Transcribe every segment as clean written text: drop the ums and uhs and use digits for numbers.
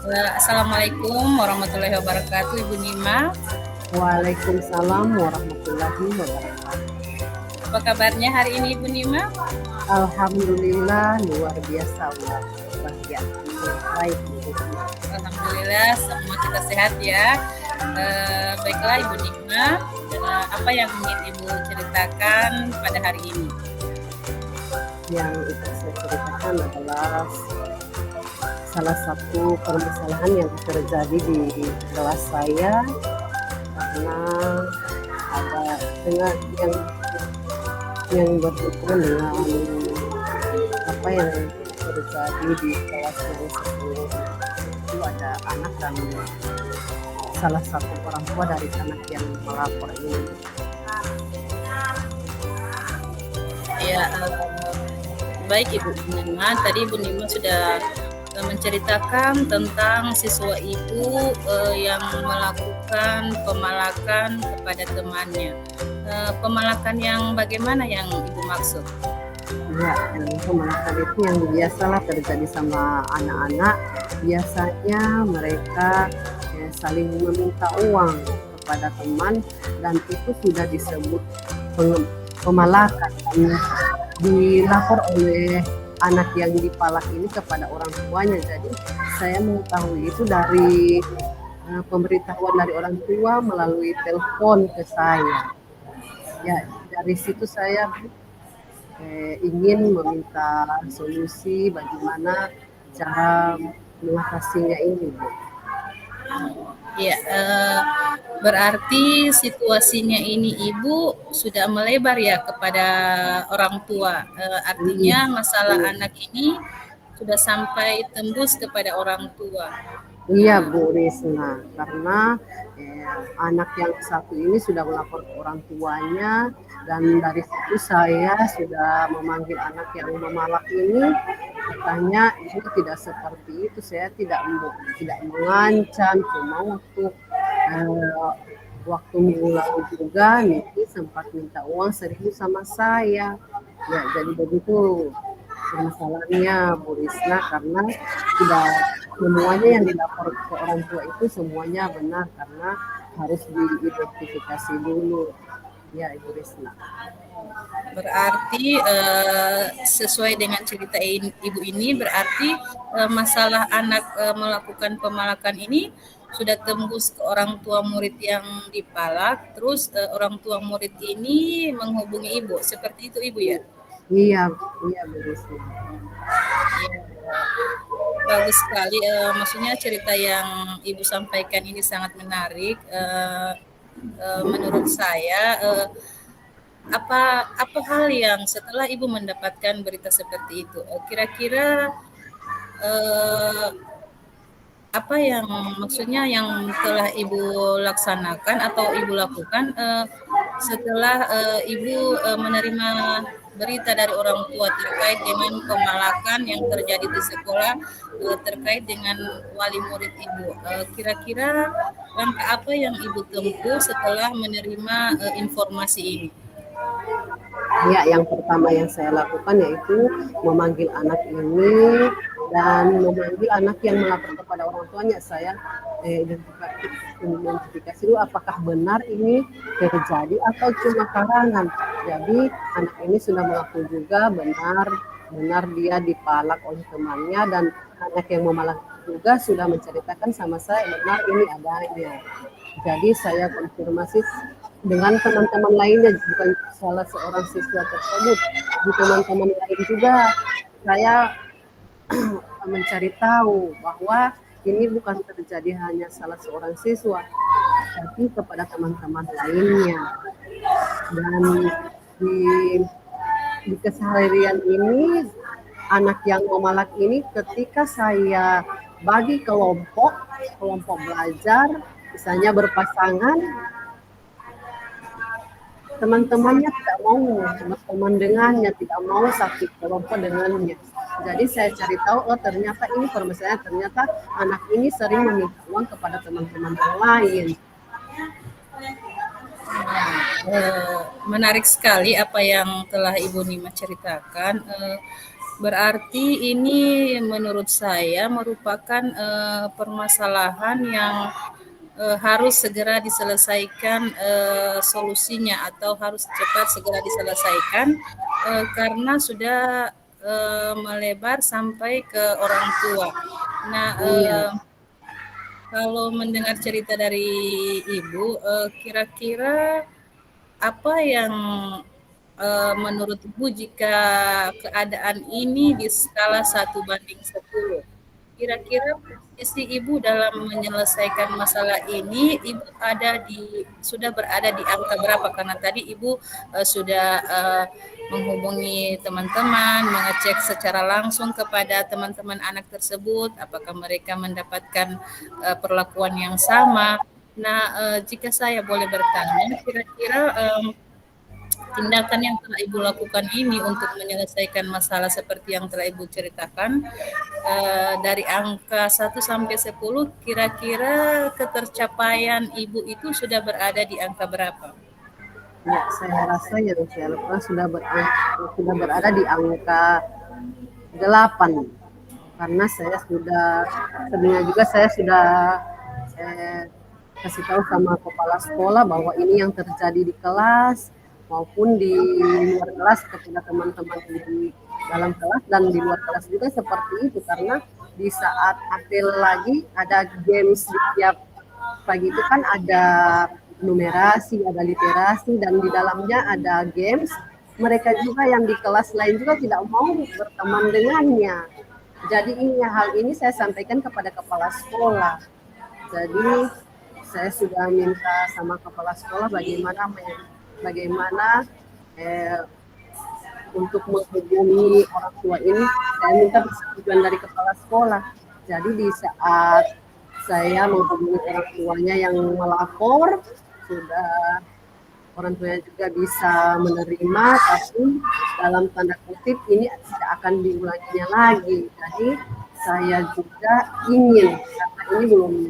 Assalamualaikum warahmatullahi wabarakatuh, Ibu Nima. Waalaikumsalam warahmatullahi wabarakatuh. Apa kabarnya hari ini, Ibu Nima? Alhamdulillah luar biasa Allah bahagia. Baik Bu. Alhamdulillah semua kita sehat ya. Baiklah Ibu Nima, apa yang ingin Ibu ceritakan pada hari ini? Yang itu saya ceritakan adalah salah satu permasalahan yang terjadi di kelas saya karena ada dengan yang berhubungan dengan apa yang terjadi di kelas yang sebelum itu ada anak dan salah satu orang tua dari anak yang melapor ini. Ya, baik Ibu Nima. Tadi Ibu Nima sudah menceritakan tentang siswa Ibu yang melakukan pemalakan kepada temannya. Pemalakan yang bagaimana yang Ibu maksud? Ya, pemalakan itu yang biasalah terjadi sama anak-anak. Biasanya mereka saling meminta uang kepada teman dan itu sudah disebut pemalakan. Dilapor oleh anak yang dipalak ini kepada orang tuanya. Jadi saya mengetahui itu dari pemberitahuan dari orang tua melalui telepon ke saya. Ya, dari situ saya ingin meminta solusi bagaimana cara mengatasinya ini, Bu. Ya, berarti situasinya ini Ibu sudah melebar ya kepada orang tua. Artinya masalah anak ini sudah sampai tembus kepada orang tua. Iya Bu Risma, karena anak yang satu ini sudah melapor ke orang tuanya dan dari situ saya sudah memanggil anak yang memalak ini, katanya ini tidak seperti itu, saya tidak mengancam, cuma waktu minggu lalu juga Niki sempat minta uang 1.000 sama saya. Ya, jadi begitu permasalahannya Bu Risma karena tidak semuanya yang dilapor ke orang tua itu semuanya benar karena harus diidentifikasi dulu. Ya, Ibu Risma. Berarti sesuai dengan cerita Ibu ini, berarti masalah anak melakukan pemalakan ini sudah tembus ke orang tua murid yang dipalak, terus orang tua murid ini menghubungi Ibu. Seperti itu Ibu ya? Iya, iya Bu Risma. Ya, bagus sekali. Maksudnya cerita yang Ibu sampaikan ini sangat menarik. Menurut saya, apa hal yang setelah Ibu mendapatkan berita seperti itu, kira-kira apa yang maksudnya yang telah Ibu laksanakan atau Ibu lakukan setelah Ibu menerima berita dari orang tua terkait dengan pemalakan yang terjadi di sekolah terkait dengan wali murid Ibu. Kira-kira langkah apa yang Ibu tempuh setelah menerima informasi ini? Ya, yang pertama yang saya lakukan yaitu memanggil anak ini dan memanggil anak yang melapor kepada orang tuanya. Saya identifikasi dulu apakah benar ini terjadi atau cuma karangan. Jadi anak ini sudah mengaku juga benar dia dipalak oleh temannya dan anak yang memalak juga sudah menceritakan sama saya benar ini adanya. Jadi saya konfirmasi dengan teman-teman lainnya, bukan salah seorang siswa tersebut, di teman-teman lain juga saya mencari tahu bahwa ini bukan terjadi hanya salah seorang siswa, tapi kepada teman-teman lainnya. Dan di, di keseharian ini, anak yang memalak ini ketika saya bagi kelompok belajar, misalnya berpasangan, teman-temannya tidak mau, teman-teman dengannya tidak mau satu kelompok dengannya. Jadi saya cari tahu, oh ternyata ini permasalahan, ternyata anak ini sering meminta uang kepada teman-teman yang lain. Menarik sekali apa yang telah Ibu Nima ceritakan. Berarti ini menurut saya merupakan permasalahan yang harus segera diselesaikan solusinya atau harus cepat segera diselesaikan karena sudah melebar sampai ke orang tua. Nah, Iya, kalau mendengar cerita dari Ibu, kira-kira apa yang menurut Ibu jika keadaan ini di skala 1:10? Kira-kira posisi Ibu dalam menyelesaikan masalah ini, Ibu sudah berada di angka berapa? Karena tadi Ibu sudah menghubungi teman-teman, mengecek secara langsung kepada teman-teman anak tersebut, apakah mereka mendapatkan perlakuan yang sama. Nah, jika saya boleh bertanya, kira-kira tindakan yang telah Ibu lakukan ini untuk menyelesaikan masalah seperti yang telah Ibu ceritakan, dari angka 1 sampai 10, kira-kira ketercapaian Ibu itu sudah berada di angka berapa? ya saya rasa yang saya lakukan sudah berada di angka 8 karena saya sudah sebenarnya juga saya sudah eh, kasih tahu sama kepala sekolah bahwa ini yang terjadi di kelas maupun di luar kelas kepada teman-teman di dalam kelas dan di luar kelas juga seperti itu karena di saat apel lagi ada games di tiap pagi itu kan ada numerasi, ada literasi dan di dalamnya ada games. Mereka juga yang di kelas lain juga tidak mau berteman dengannya. Jadi hal ini saya sampaikan kepada kepala sekolah. Jadi saya sudah minta sama kepala sekolah bagaimana eh, untuk menghubungi orang tua ini. Saya minta persetujuan dari kepala sekolah. Jadi di saat saya menghubungi orang tuanya yang melapor, sudah orang tuanya juga bisa menerima, tapi dalam tanda kutip ini tidak akan diulanginya lagi. Jadi saya juga ingin karena ini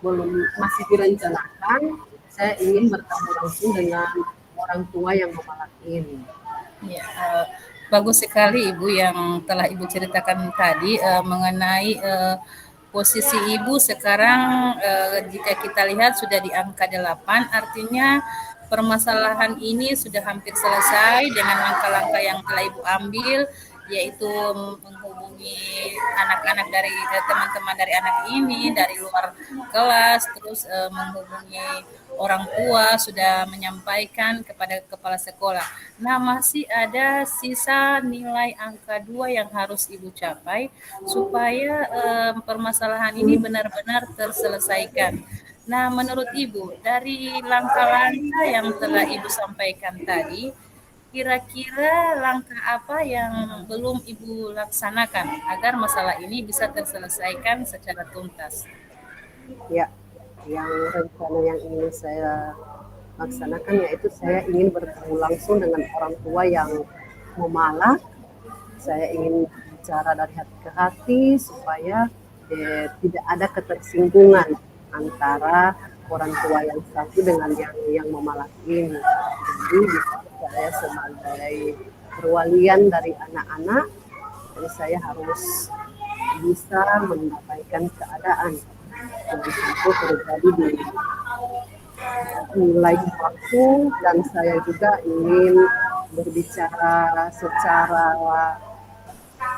belum masih direncanakan, saya ingin bertemu langsung dengan orang tua yang menolak ini. Ya, bagus sekali Ibu yang telah Ibu ceritakan tadi mengenai posisi Ibu sekarang jika kita lihat sudah di angka 8, artinya permasalahan ini sudah hampir selesai dengan langkah-langkah yang telah Ibu ambil, yaitu menghubungi anak-anak dari teman-teman dari anak ini dari luar kelas, terus menghubungi orang tua, sudah menyampaikan kepada kepala sekolah. Nah, masih ada sisa nilai angka 2 yang harus Ibu capai supaya permasalahan ini benar-benar terselesaikan. Nah, menurut Ibu, dari langkah-langkah yang telah Ibu sampaikan tadi, kira-kira langkah apa yang belum Ibu laksanakan agar masalah ini bisa terselesaikan secara tuntas? Ya, yang rencana yang ingin saya laksanakan yaitu saya ingin bertemu langsung dengan orang tua yang memalak. Saya ingin bicara dari hati ke hati supaya tidak ada ketersinggungan antara orang tua yang satu dengan yang memalak ini. Jadi saya sebagai perwalian dari anak-anak, jadi saya harus bisa mendapatkan keadaan yang itu terjadi di lain waktu dan saya juga ingin berbicara secara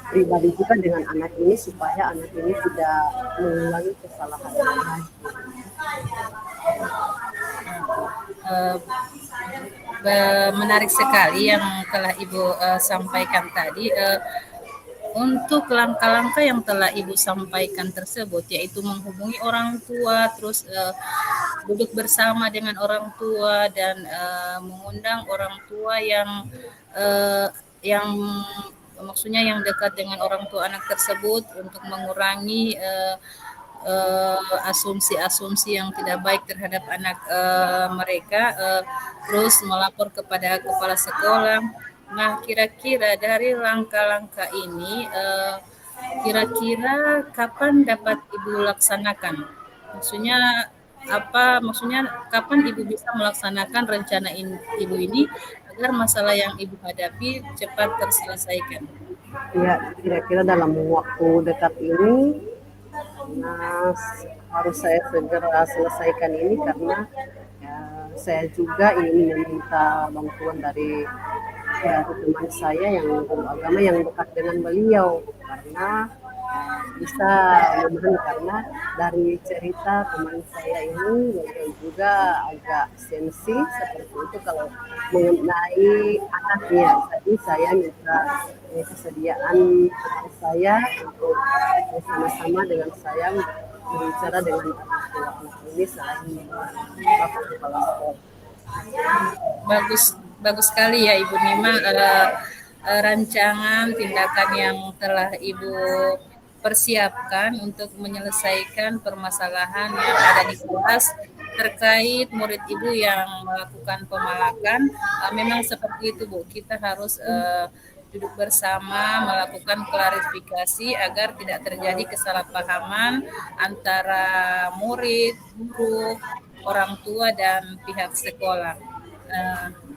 pribadi juga dengan anak ini supaya anak ini tidak mengulangi kesalahan lagi. Eh, Menarik sekali yang telah Ibu sampaikan tadi. Untuk langkah-langkah yang telah Ibu sampaikan tersebut, yaitu menghubungi orang tua, terus duduk bersama dengan orang tua dan mengundang orang tua yang maksudnya yang dekat dengan orang tua anak tersebut untuk mengurangi asumsi-asumsi yang tidak baik terhadap anak mereka, terus melapor kepada kepala sekolah. Nah, kira-kira dari langkah-langkah ini, kira-kira kapan dapat Ibu laksanakan? Maksudnya apa? Maksudnya kapan Ibu bisa melaksanakan rencana Ibu ini agar masalah yang Ibu hadapi cepat terselesaikan? Ya, kira-kira dalam waktu dekat ini, karena harus saya segera selesaikan ini karena ya, saya juga ingin meminta bantuan dari teman saya yang guru agama yang dekat dengan beliau karena bisa memahami karena dari cerita teman saya ini beliau juga agak sensi seperti itu kalau mengenai anaknya. Jadi saya minta kesediaan teman saya untuk bersama-sama dengan saya berbicara dengan orang tua anak ini selain Bapak Kepala Sekolah. Bagus, bagus sekali ya Ibu Nima, rancangan tindakan yang telah Ibu persiapkan untuk menyelesaikan permasalahan yang ada di kelas terkait murid Ibu yang melakukan pemalakan. Memang seperti itu Bu, kita harus duduk bersama melakukan klarifikasi agar tidak terjadi kesalahpahaman antara murid, guru, orang tua dan pihak sekolah.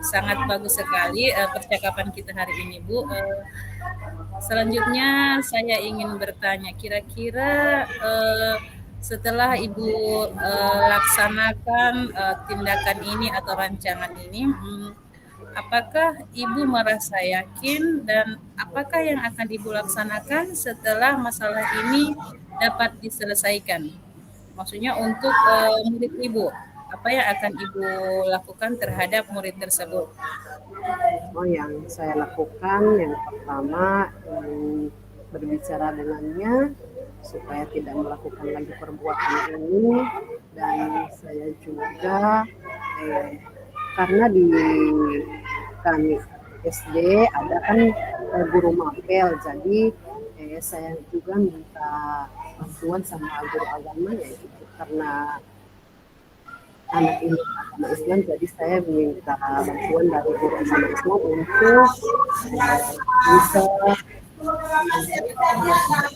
Sangat bagus sekali percakapan kita hari ini Bu. Selanjutnya saya ingin bertanya, kira-kira setelah Ibu laksanakan tindakan ini atau rancangan ini, apakah Ibu merasa yakin dan apakah yang akan Ibu laksanakan setelah masalah ini dapat diselesaikan? Maksudnya untuk murid Ibu, apa yang akan Ibu lakukan terhadap murid tersebut? Oh, yang saya lakukan yang pertama berbicara dengannya supaya tidak melakukan lagi perbuatan ini dan saya juga karena di kami SD ada kan guru mapel jadi saya juga minta bantuan sama guru agama yaitu karena anak ini agama Islam jadi saya minta bantuan dari guru agama Islam untuk bisa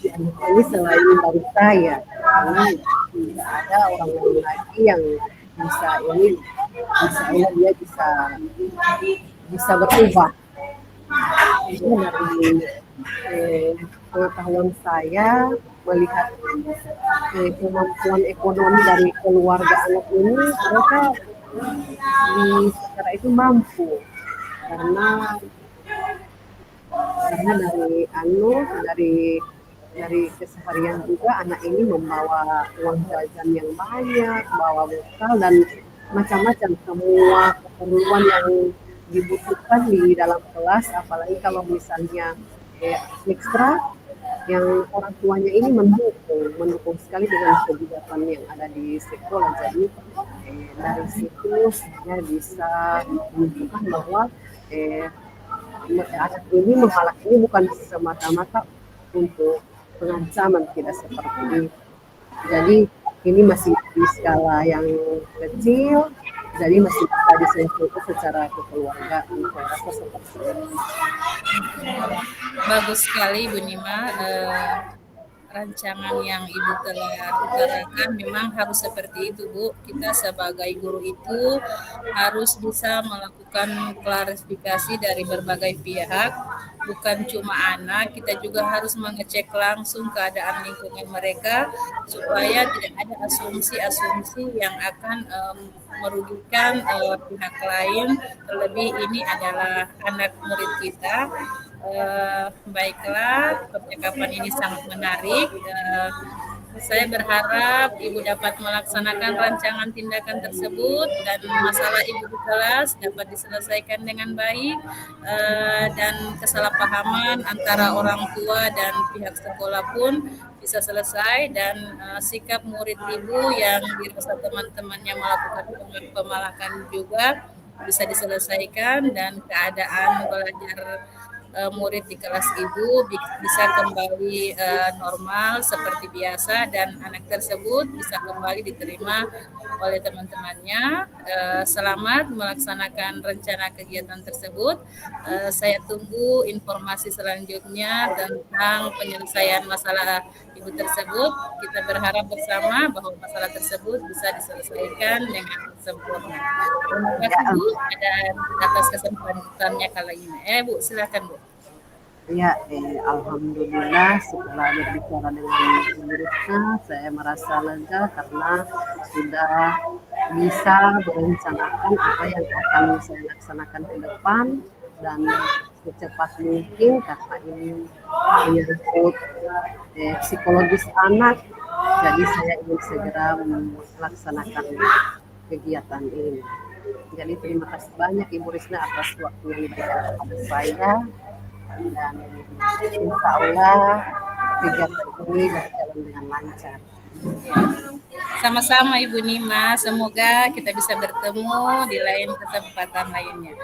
ini selain dari saya karena tidak ada orang lain lagi yang bisa ini bisa dia bisa berubah itu dari pengetahuan saya melihat kemampuan ekonomi dari keluarga anak ini mereka secara itu mampu karena dari keseharian juga anak ini membawa uang jajan yang banyak, bawa bekal dan macam-macam semua keperluan yang dibutuhkan di dalam kelas apalagi kalau misalnya ekstra yang orang tuanya ini mendukung sekali dengan kebijakan yang ada di sekolah jadi dari situ saya bisa menunjukkan bahwa anak ini mempalak ini bukan semata-mata untuk pengancaman tidak seperti ini jadi ini masih di skala yang kecil jadi masih bisa diselesaikan secara kekeluargaan saya rasa seperti ini. Bagus sekali Bu Nima, rancangan yang Ibu telah utarakan memang harus seperti itu Bu. Kita sebagai guru itu harus bisa melakukan klarifikasi dari berbagai pihak, bukan cuma anak, kita juga harus mengecek langsung keadaan lingkungan mereka supaya tidak ada asumsi-asumsi yang akan merugikan pihak lain, terlebih ini adalah anak murid kita. Baiklah, percakapan ini sangat menarik. Saya berharap Ibu dapat melaksanakan rancangan tindakan tersebut dan masalah Ibu di kelas dapat diselesaikan dengan baik dan kesalahpahaman antara orang tua dan pihak sekolah pun bisa selesai dan sikap murid Ibu yang dirasa teman-temannya melakukan pemalakan juga bisa diselesaikan dan keadaan belajar murid di kelas Ibu bisa kembali normal seperti biasa dan anak tersebut bisa kembali diterima oleh teman-temannya. Selamat melaksanakan rencana kegiatan tersebut. Saya tunggu informasi selanjutnya tentang penyelesaian masalah Ibu tersebut. Kita berharap bersama bahwa masalah tersebut bisa diselesaikan dengan sempurna. Terima kasih Bu dan atas kesempatannya kali ini. Bu, silakan Bu. Ya, alhamdulillah setelah berbicara dengan muridnya, saya merasa lega karena sudah bisa merencanakan apa yang akan saya laksanakan ke depan dan secepat mungkin karena ini menyangkut psikologis anak, jadi saya ingin segera melaksanakan kegiatan ini. Jadi terima kasih banyak Ibu Risna atas waktu yang diberikan kepada saya dan insya Allah kegiatan ini berjalan dengan lancar. Sama-sama Ibu Nima, semoga kita bisa bertemu di lain kesempatan lainnya.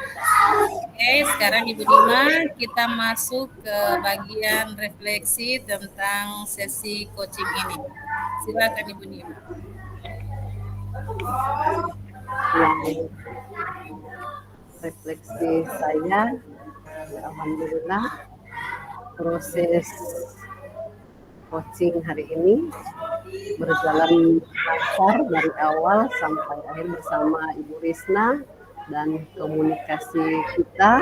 Oke, sekarang Ibu Nima kita masuk ke bagian refleksi tentang sesi coaching ini. Silakan Ibu Nima. Refleksi saya, alhamdulillah proses coaching hari ini berjalan lancar dari awal sampai akhir bersama Ibu Risna, dan komunikasi kita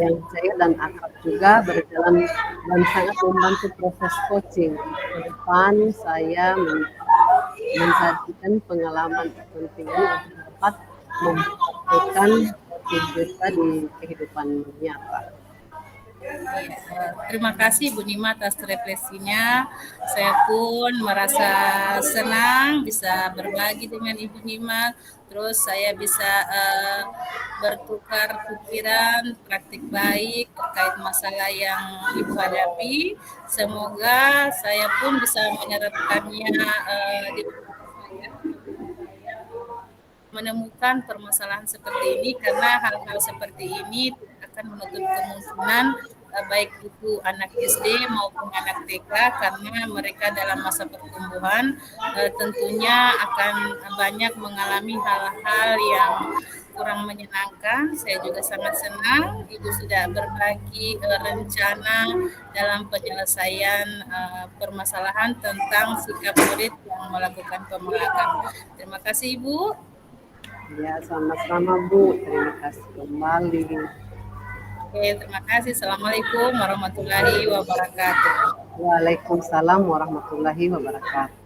yang cair dan akrab juga berjalan dan sangat membantu proses coaching. Ke depan saya mensajikan pengalaman penting yang dapat mempraktikkan kita di kehidupan nyata. Terima kasih Bu Nima atas refleksinya. Saya pun merasa senang bisa berbagi dengan Ibu Nima. Terus saya bisa bertukar pikiran, praktik baik terkait masalah yang Ibu hadapi. Semoga saya pun bisa menyerapkannya di menemukan permasalahan seperti ini, karena hal-hal seperti ini akan menutup kemungkinan baik itu anak SD maupun anak TK, karena mereka dalam masa pertumbuhan tentunya akan banyak mengalami hal-hal yang kurang menyenangkan. Saya juga sangat senang Ibu sudah berbagi rencana dalam penyelesaian permasalahan tentang sikap murid yang melakukan pemelakan. Terima kasih Ibu. Ya, sama-sama Bu. Terima kasih kembali. Oke, terima kasih. Assalamualaikum warahmatullahi wabarakatuh. Waalaikumsalam warahmatullahi wabarakatuh.